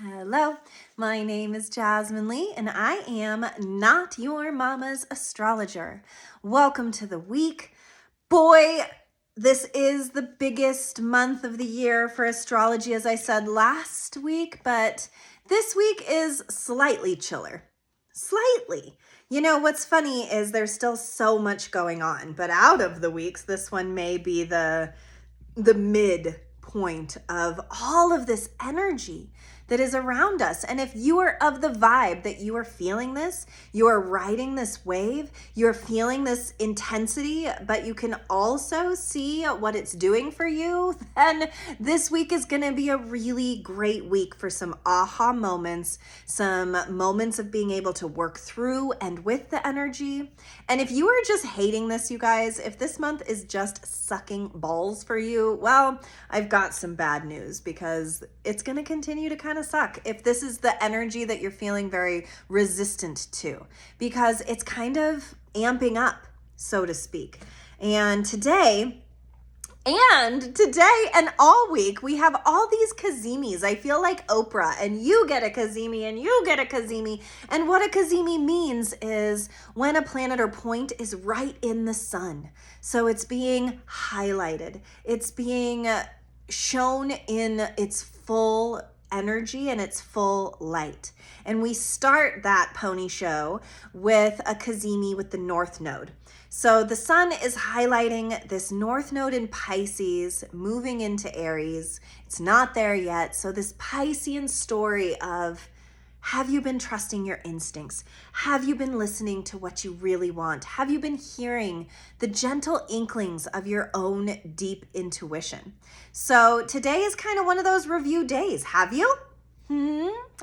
Hello, my name is Jasmine Lee, and I am not your mama's astrologer. Welcome to the week. Boy, this is the biggest month of the year for astrology, as I said last week, but this week is slightly chiller. Slightly. You know, what's funny is there's still so much going on, but out of the weeks, this one may be the mid point of all of this energy that is around us. And if you are of the vibe that you are feeling this, you are riding this wave, you're feeling this intensity, but you can also see what it's doing for you, then this week is going to be a really great week for some aha moments, some moments of being able to work through and with the energy. And if you are just hating this, you guys, if this month is just sucking balls for you, well, I've got some bad news, because it's going to continue to kind of suck if this is the energy that you're feeling very resistant to, because it's kind of amping up, so to speak. And today and all week, we have all these Cazimis. I feel like Oprah, and you get a Cazimi and you get a Cazimi. And what a Cazimi means is when a planet or point is right in the sun. So it's being highlighted. It's being shown in its full energy and its full light. And we start that pony show with a Cazimi with the North Node. So the sun is highlighting this North Node in Pisces, moving into Aries. It's not there yet. So this Piscean story of, have you been trusting your instincts? Have you been listening to what you really want? Have you been hearing the gentle inklings of your own deep intuition? So today is kind of one of those review days. Have you?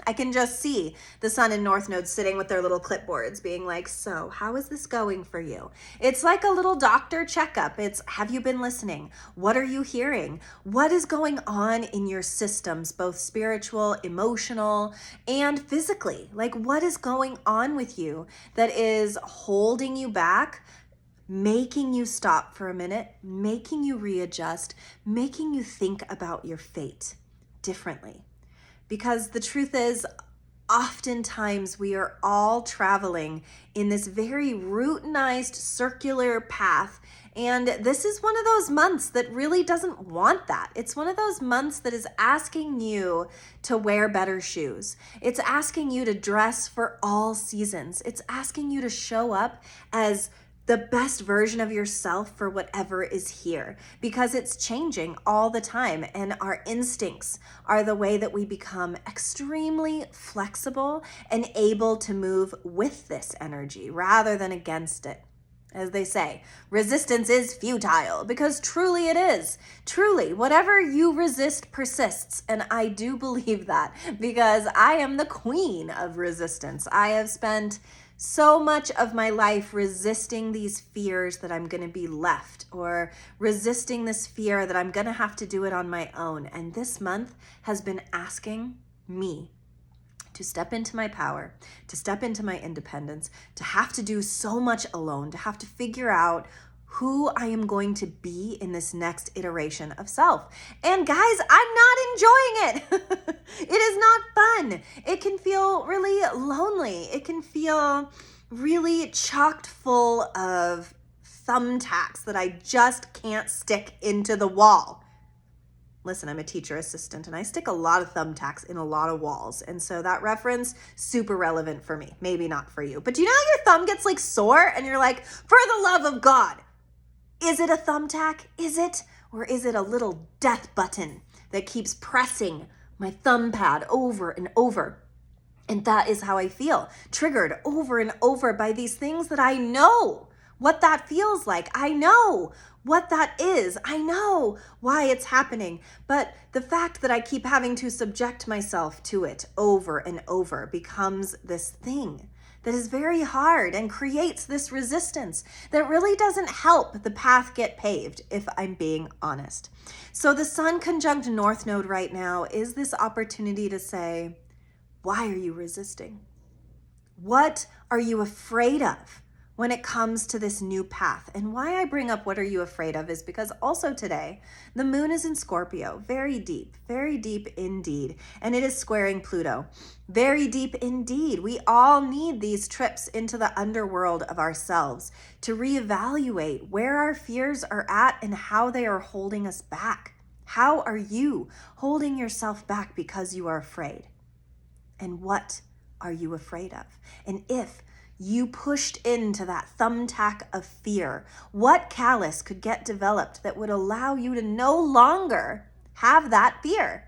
I can just see the sun and North Node sitting with their little clipboards being like, so how is this going for you? It's like a little doctor checkup. It's, have you been listening? What are you hearing? What is going on in your systems, both spiritual, emotional, and physically? Like, what is going on with you that is holding you back, making you stop for a minute, making you readjust, making you think about your fate differently? Because the truth is, oftentimes we are all traveling in this very routinized circular path. And this is one of those months that really doesn't want that. It's one of those months that is asking you to wear better shoes. It's asking you to dress for all seasons. It's asking you to show up as the best version of yourself for whatever is here, because it's changing all the time. And our instincts are the way that we become extremely flexible and able to move with this energy rather than against it. As they say, resistance is futile, because truly it is. Truly, whatever you resist persists. And I do believe that, because I am the queen of resistance. I have spent so much of my life resisting these fears that I'm going to be left, or resisting this fear that I'm going to have to do it on my own. And this month has been asking me to step into my power, to step into my independence, to have to do so much alone, to have to figure out who I am going to be in this next iteration of self. And guys, I'm not enjoying it. It is not fun. It can feel really lonely. It can feel really chocked full of thumbtacks that I just can't stick into the wall. Listen, I'm a teacher assistant and I stick a lot of thumbtacks in a lot of walls. And so that reference, super relevant for me. Maybe not for you. But do you know how your thumb gets like sore and you're like, for the love of God, is it a thumbtack? Is it? Or is it a little death button that keeps pressing my thumb pad over and over? And that is how I feel, triggered over and over by these things that I know what that feels like. I know what that is. I know why it's happening. But the fact that I keep having to subject myself to it over and over becomes this thing that is very hard and creates this resistance that really doesn't help the path get paved, if I'm being honest. So the Sun conjunct North Node right now is this opportunity to say, why are you resisting? What are you afraid of? when it comes to this new path. And why I bring up what are you afraid of is because also today, the moon is in Scorpio, very deep indeed. And it is squaring Pluto, very deep indeed. We all need these trips into the underworld of ourselves to reevaluate where our fears are at and how they are holding us back. How are you holding yourself back because you are afraid? And what are you afraid of? And if you pushed into that thumbtack of fear, what callus could get developed that would allow you to no longer have that fear?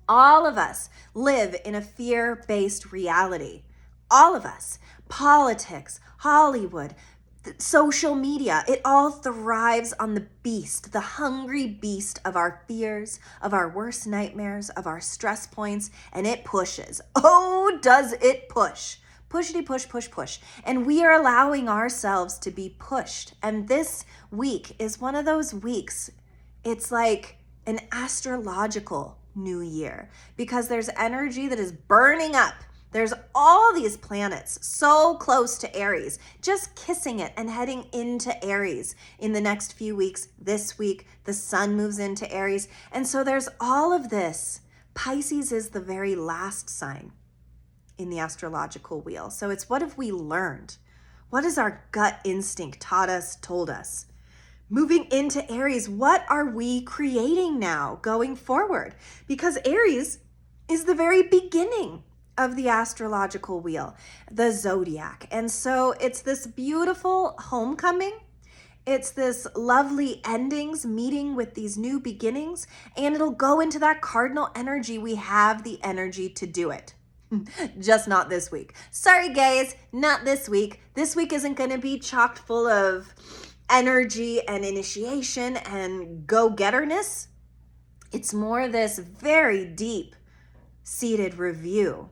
All of us live in a fear-based reality. All of us. Politics, Hollywood, social media, it all thrives on the beast, the hungry beast of our fears, of our worst nightmares, of our stress points, and it pushes. Oh, does it push? Pushity push, push, push. And we are allowing ourselves to be pushed. And this week is one of those weeks, it's like an astrological new year because there's energy that is burning up. There's all these planets so close to Aries, just kissing it and heading into Aries in the next few weeks. This week, the sun moves into Aries. And so there's all of this. Pisces is the very last sign in the astrological wheel. So it's what have we learned? What has our gut instinct taught us, told us? Moving into Aries, what are we creating now going forward? Because Aries is the very beginning of the astrological wheel, the zodiac. And so it's this beautiful homecoming. It's this lovely endings, meeting with these new beginnings, and it'll go into that cardinal energy. We have the energy to do it. Just not this week. Sorry, guys, not this week. This week isn't going to be chocked full of energy and initiation and go-getterness. It's more this very deep seated review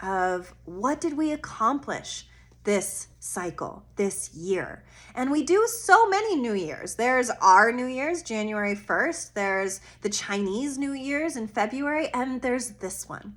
of what did we accomplish this cycle, this year. And we do so many New Year's. There's our New Year's, January 1st. There's the Chinese New Year's in February, and there's this one.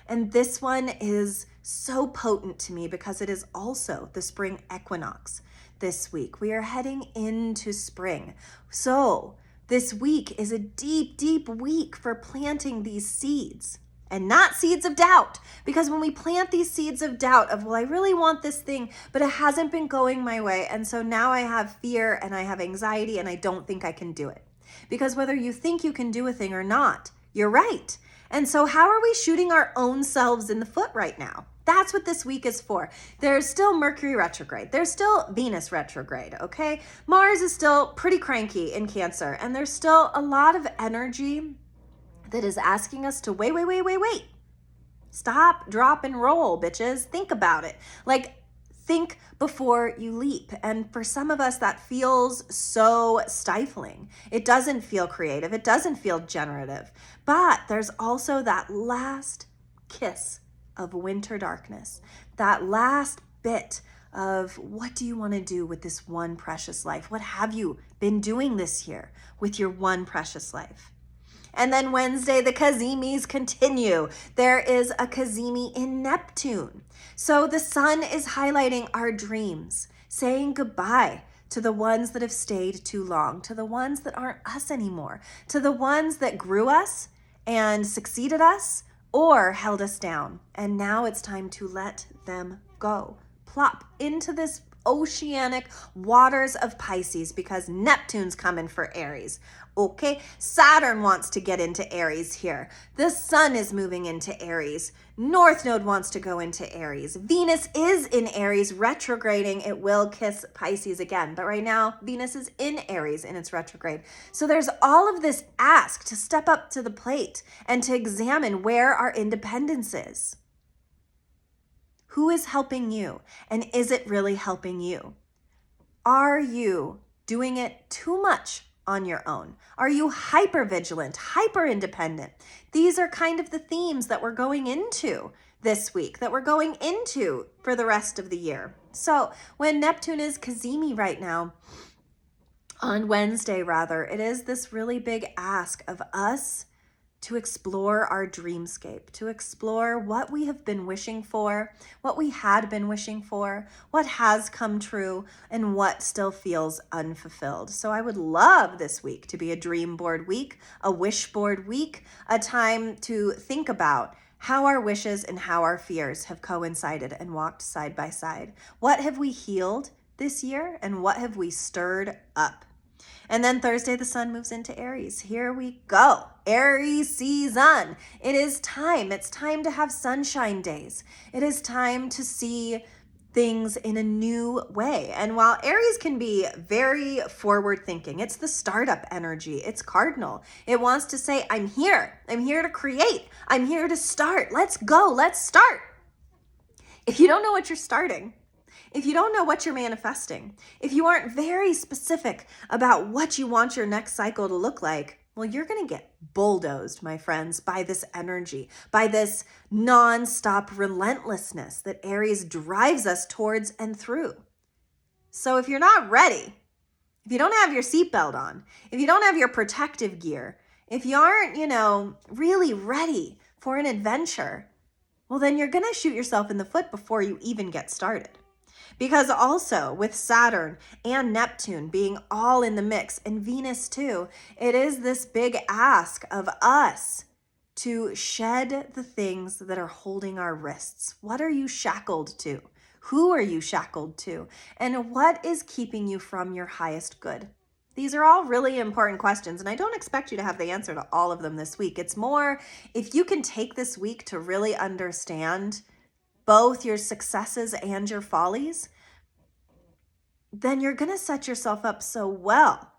And this one is so potent to me because it is also the spring equinox this week. We are heading into spring. So this week is a deep, deep week for planting these seeds. And not seeds of doubt, because when we plant these seeds of doubt of, well, I really want this thing, but it hasn't been going my way. And so now I have fear and I have anxiety and I don't think I can do it. Because whether you think you can do a thing or not, you're right. And so how are we shooting our own selves in the foot right now? That's what this week is for. There's still Mercury retrograde. There's still Venus retrograde, okay? Mars is still pretty cranky in Cancer. And there's still a lot of energy that is asking us to wait. Stop, drop, and roll, bitches. Think about it. Like, think before you leap. And for some of us, that feels so stifling. It doesn't feel creative. It doesn't feel generative. But there's also that last kiss of winter darkness, that last bit of what do you want to do with this one precious life? What have you been doing this year with your one precious life? And then Wednesday, the Cazimis continue. There is a Cazimi in Neptune. So the sun is highlighting our dreams, saying goodbye to the ones that have stayed too long, to the ones that aren't us anymore, to the ones that grew us and succeeded us or held us down. And now it's time to let them go. Plop into this oceanic waters of Pisces because Neptune's coming for Aries. Okay, Saturn wants to get into Aries here. The sun is moving into Aries. North Node wants to go into Aries. Venus is in Aries, retrograding. It will kiss Pisces again. But right now, Venus is in Aries in its retrograde. So there's all of this ask to step up to the plate and to examine where our independence is. Who is helping you? And is it really helping you? Are you doing it too much on your own? Are you hyper vigilant, hyper independent? These are kind of the themes that we're going into this week, that we're going into for the rest of the year. So when Neptune is Cazimi right now, on Wednesday rather, it is this really big ask of us to explore our dreamscape, to explore what we have been wishing for, what we had been wishing for, what has come true, and what still feels unfulfilled. So I would love this week to be a dream board week, a wish board week, a time to think about how our wishes and how our fears have coincided and walked side by side. What have we healed this year, and what have we stirred up? And then Thursday, the sun moves into Aries. Here we go. Aries season. It is time. It's time to have sunshine days. It is time to see things in a new way. And while Aries can be very forward thinking, it's the startup energy. It's cardinal. It wants to say, I'm here. I'm here to create. I'm here to start. Let's go. Let's start. If you don't know what you're starting, if you don't know what you're manifesting, if you aren't very specific about what you want your next cycle to look like, well, you're going to get bulldozed, my friends, by this energy, by this nonstop relentlessness that Aries drives us towards and through. So if you're not ready, if you don't have your seatbelt on, if you don't have your protective gear, if you aren't, really ready for an adventure, well, then you're going to shoot yourself in the foot before you even get started. Because also with Saturn and Neptune being all in the mix, and Venus too, it is this big ask of us to shed the things that are holding our wrists. What are you shackled to? Who are you shackled to? And what is keeping you from your highest good? These are all really important questions, and I don't expect you to have the answer to all of them this week. It's more, if you can take this week to really understand both your successes and your follies, then you're going to set yourself up so well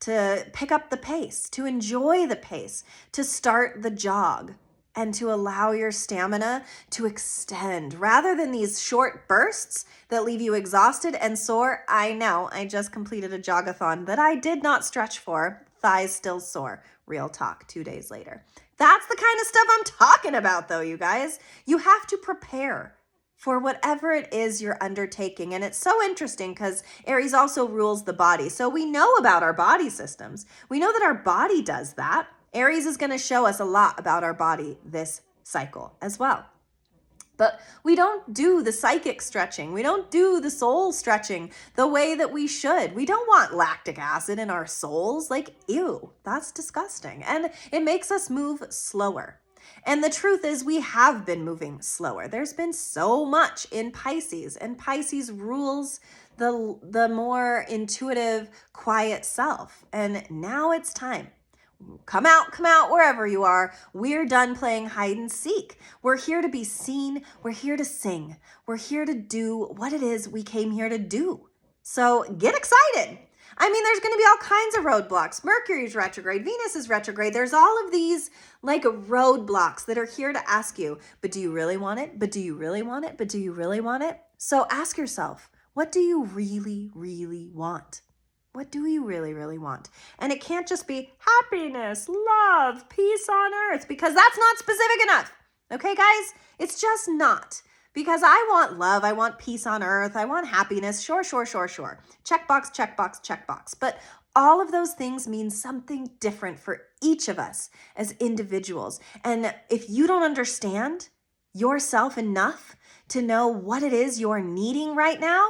to pick up the pace, to enjoy the pace, to start the jog, and to allow your stamina to extend rather than these short bursts that leave you exhausted and sore. I know, I just completed a jogathon that I did not stretch for. Thighs still sore. Real talk, 2 days later. That's the kind of stuff I'm talking about, though, you guys. You have to prepare for whatever it is you're undertaking. And it's so interesting because Aries also rules the body. So we know about our body systems. We know that our body does that. Aries is going to show us a lot about our body this cycle as well. But we don't do the psychic stretching. We don't do the soul stretching the way that we should. We don't want lactic acid in our souls. Like, ew, that's disgusting. And it makes us move slower. And the truth is, we have been moving slower. There's been so much in Pisces, and Pisces rules the more intuitive, quiet self. And now it's time. Come out wherever you are. We're done playing hide and seek. We're here to be seen. We're here to sing. We're here to do what it is we came here to do. So get excited. I mean, there's going to be all kinds of roadblocks. Mercury's retrograde, Venus is retrograde. There's all of these like roadblocks that are here to ask you, but do you really want it? But do you really want it? But do you really want it? So ask yourself, what do you really, really want? What do you really, really want? And it can't just be happiness, love, peace on earth, because that's not specific enough. Okay, guys? It's just not. Because I want love, I want peace on earth, I want happiness, sure. Checkbox, checkbox, checkbox. But all of those things mean something different for each of us as individuals. And if you don't understand yourself enough to know what it is you're needing right now,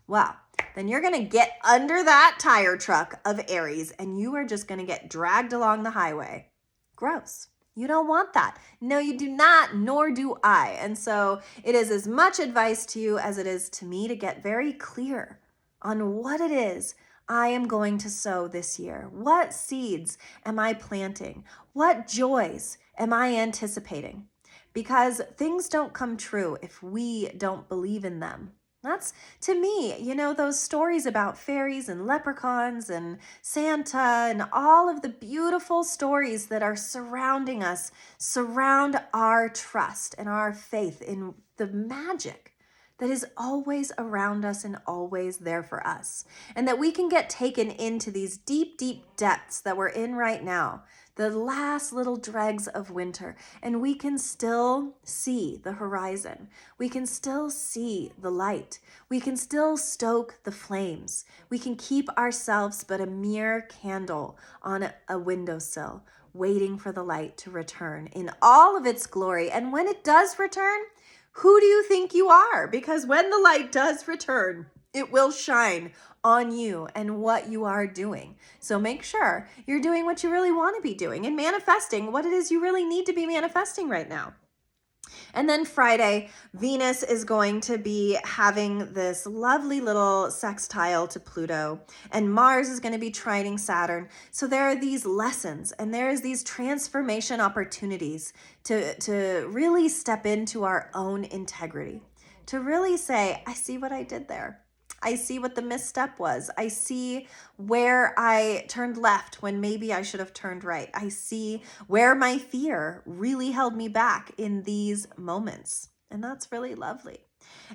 well, then you're going to get under that tire truck of Aries and you are just going to get dragged along the highway. Gross. You don't want that. No, you do not, nor do I. And so it is as much advice to you as it is to me to get very clear on what it is I am going to sow this year. What seeds am I planting? What joys am I anticipating? Because things don't come true if we don't believe in them. That's, to me, those stories about fairies and leprechauns and Santa and all of the beautiful stories that are surrounding us, surround our trust and our faith in the magic that is always around us and always there for us. And that we can get taken into these deep, deep depths that we're in right now, the last little dregs of winter, and we can still see the horizon. We can still see the light. We can still stoke the flames. We can keep ourselves but a mere candle on a windowsill, waiting for the light to return in all of its glory. And when it does return, who do you think you are? Because when the light does return, it will shine on you and what you are doing. So make sure you're doing what you really want to be doing and manifesting what it is you really need to be manifesting right now. And then Friday, Venus is going to be having this lovely little sextile to Pluto, and Mars is going to be trining Saturn. So there are these lessons and there's these transformation opportunities to really step into our own integrity, to really say, I see what I did there. I see what the misstep was. I see where I turned left when maybe I should have turned right. I see where my fear really held me back in these moments. And that's really lovely.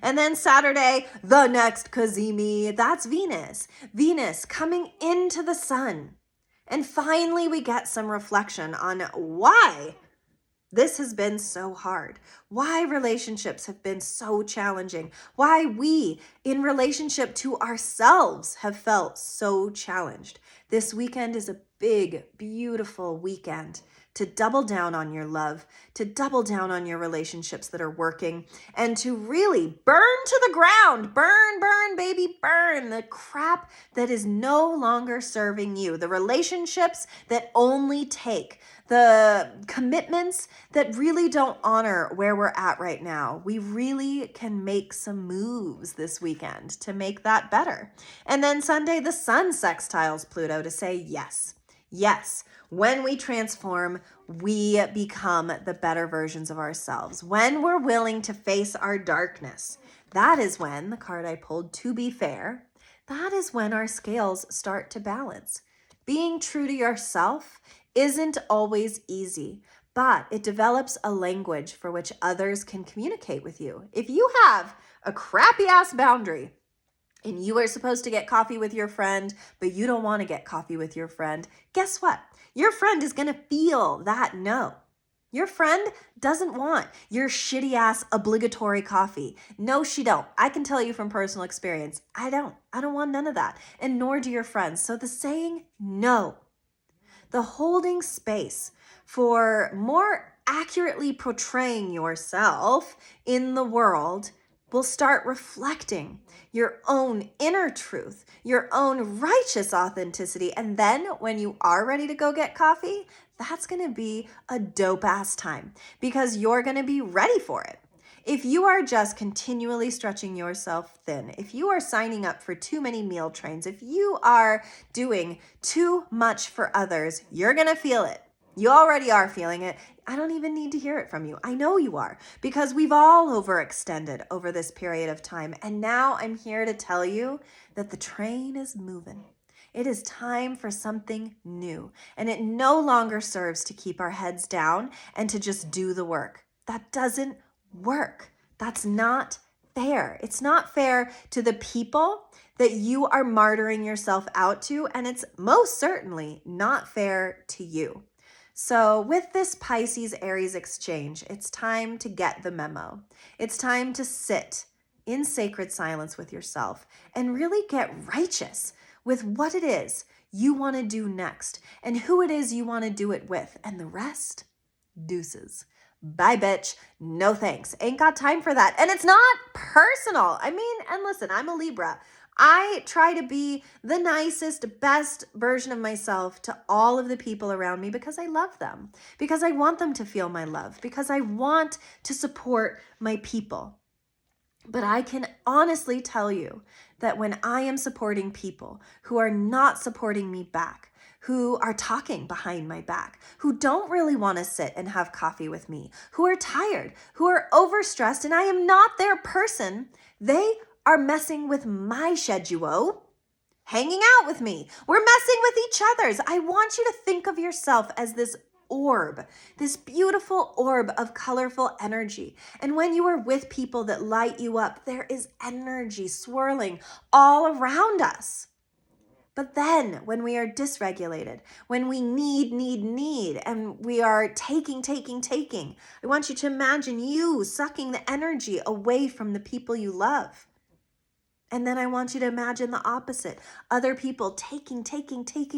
And then Saturday, the next Cazimi, that's Venus. Venus coming into the sun. And finally, we get some reflection on why this has been so hard, why relationships have been so challenging, why we in relationship to ourselves have felt so challenged. This weekend is a big, beautiful weekend to double down on your love, to double down on your relationships that are working, and to really burn to the ground, burn, baby, burn the crap that is no longer serving you, the relationships that only take, the commitments that really don't honor where we're at right now. We really can make some moves this weekend to make that better. And then Sunday, the sun sextiles Pluto to say yes. Yes, when we transform, we become the better versions of ourselves. When we're willing to face our darkness, that is when, the card I pulled, to be fair, that is when our scales start to balance. Being true to yourself isn't always easy, but it develops a language for which others can communicate with you. If you have a crappy ass boundary and you are supposed to get coffee with your friend, but you don't want to get coffee with your friend, guess what? Your friend is going to feel that no. Your friend doesn't want your shitty ass obligatory coffee. No, she don't. I can tell you from personal experience, I don't want none of that. And nor do your friends. So the saying no, the holding space for more accurately portraying yourself in the world will start reflecting your own inner truth, your own righteous authenticity. And then when you are ready to go get coffee, that's going to be a dope ass time because you're going to be ready for it. If you are just continually stretching yourself thin, if you are signing up for too many meal trains, if you are doing too much for others, you're going to feel it. You already are feeling it. I don't even need to hear it from you. I know you are because we've all overextended over this period of time. And now I'm here to tell you that the train is moving. It is time for something new. And it no longer serves to keep our heads down and to just do the work. That doesn't work. That's not fair. It's not fair to the people that you are martyring yourself out to. And it's most certainly not fair to you. So with this Pisces-Aries exchange, it's time to get the memo. It's time to sit in sacred silence with yourself and really get righteous with what it is you want to do next and who it is you want to do it with. And the rest, deuces. Bye, bitch. No thanks. Ain't got time for that. And it's not personal. I mean, and listen, I'm a Libra. I try to be the nicest, best version of myself to all of the people around me because I love them, because I want them to feel my love, because I want to support my people. But I can honestly tell you that when I am supporting people who are not supporting me back, who are talking behind my back, who don't really want to sit and have coffee with me, who are tired, who are overstressed, and I am not their person, they are messing with my schedule, hanging out with me. We're messing with each other's. I want you to think of yourself as this orb, this beautiful orb of colorful energy. And when you are with people that light you up, there is energy swirling all around us. But then when we are dysregulated, when we need, and we are taking, I want you to imagine you sucking the energy away from the people you love. And then I want you to imagine the opposite. Other people taking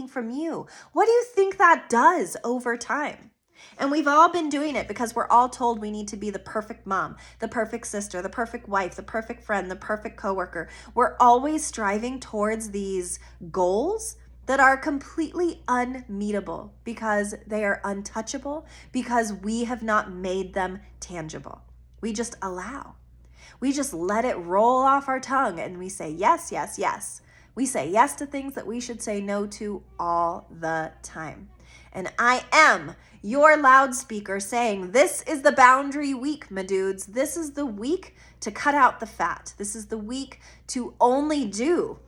from you. What do you think that does over time? And we've all been doing it because we're all told we need to be the perfect mom, the perfect sister, the perfect wife, the perfect friend, the perfect coworker. We're always striving towards these goals that are completely unmeetable because they are untouchable, because we have not made them tangible. We just allow. We just let it roll off our tongue and we say yes, yes, yes. We say yes to things that we should say no to all the time. And I am your loudspeaker saying, this is the boundary week, my dudes. This is the week to cut out the fat. This is the week to only do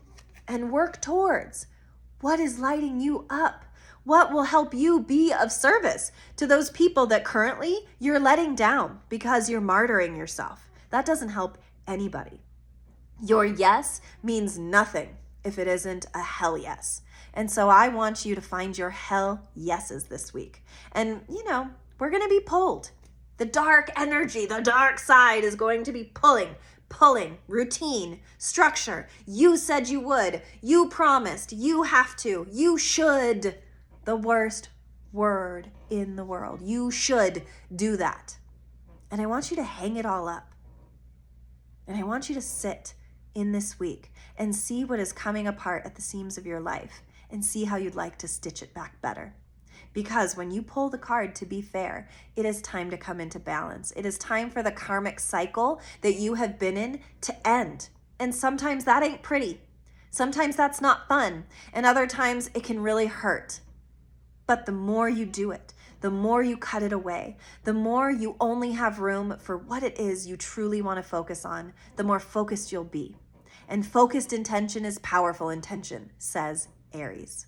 and work towards what is lighting you up. What will help you be of service to those people that currently you're letting down because you're martyring yourself? That doesn't help anybody. Your yes means nothing if it isn't a hell yes. And so I want you to find your hell yeses this week. And, we're going to be pulled. The dark energy, the dark side is going to be pulling, routine, structure. You said you would. You promised. You have to. You should. The worst word in the world. You should do that. And I want you to hang it all up. And I want you to sit in this week and see what is coming apart at the seams of your life and see how you'd like to stitch it back better. Because when you pull the card to be fair, it is time to come into balance. It is time for the karmic cycle that you have been in to end. And sometimes that ain't pretty. Sometimes that's not fun. And other times it can really hurt. But the more you do it, the more you cut it away, the more you only have room for what it is you truly want to focus on, the more focused you'll be. And focused intention is powerful intention, says Aries.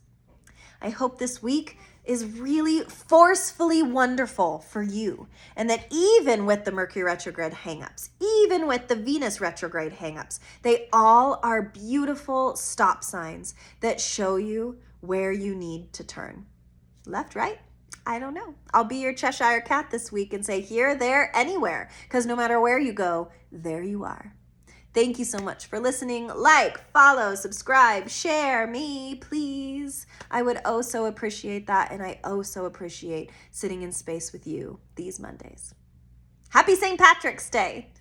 I hope this week is really forcefully wonderful for you, and that even with the Mercury retrograde hangups, even with the Venus retrograde hangups, they all are beautiful stop signs that show you where you need to turn. Left, right? I don't know. I'll be your Cheshire cat this week and say here, there, anywhere, because no matter where you go, there you are. Thank you so much for listening. Like, follow, subscribe, share me, please. I would oh so appreciate that, and I oh so appreciate sitting in space with you these Mondays. Happy St. Patrick's Day.